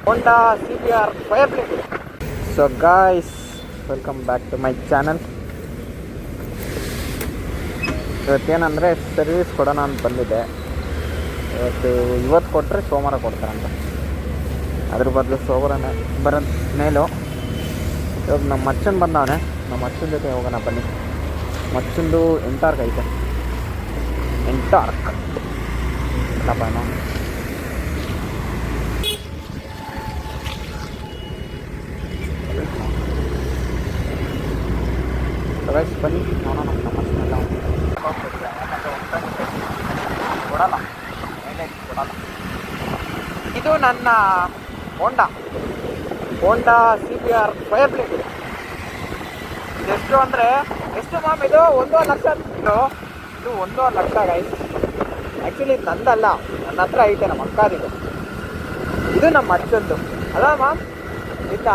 Honda CBR Fireblade. So guys, welcome back to my channel. ಇವತ್ತೇನಂದರೆ service ಕೊಡೋಣ ಅಂತ ಬಂದಿದ್ದೆ. ಇವತ್ತು ಕೊಟ್ಟರೆ ಸೋಮವಾರ ಕೊಡ್ತಾರಂತ. ಅದ್ರ ಬದಲು ಸೋಮವಾರನೇ ಬರೋದು ಮೇಲು. ಇವಾಗ ನಮ್ಮ ಮಚ್ಚನ್ ಬಂದವನೆ, ನಮ್ಮ ಮಚ್ಚನ ಜೊತೆ ಹೋಗೋಣ ಬನ್ನಿ. ಮಚ್ಚಂದು ಎಂಟಾರ್ಕ್ ಐತೆ, ಎಂಟಾರ್ಕ್ ಇಲ್ಲಪ್ಪ ಬನ್ನಿ ನೋಡೋಣ. ನಮ್ಮ ಮಚ್ಚನೆಲ್ಲ ಕೊಡಲ್ಲ, ಕೊಡಲ್ಲ. ಇದು ನನ್ನ ಹೋಂಡಾ CBR Fireblade. ಎಷ್ಟು ಅಂದರೆ ಎಷ್ಟು ಮ್ಯಾಮ್? ಇದು 1.5 ಲಕ್ಷ. ಇದು 1.5 ಲಕ್ಷ ಗೈಸ್. ಆ್ಯಕ್ಚುಲಿ ನಂದಲ್ಲ, ನನ್ನ ಹತ್ರ ಐತೆ, ನಮ್ಮ ಅಕ್ಕಾದಿದೆ. ಇದು ನಮ್ಮ ಅಚ್ಚಂದು ಅಲ್ಲ ಮ್ಯಾಮ್? ಇಲ್ಲ,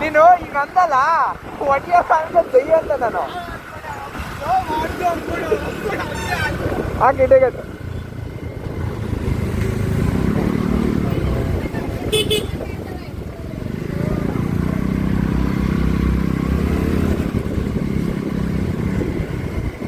ನೀನು ಈಗ ಅಂದಲ್ಲ ಒಟ್ಟಿಗೆ ಅಂತ ದಯ್ಯ ಅಂತ ನಾನು ಹಾಕಿಟ್ಟೆ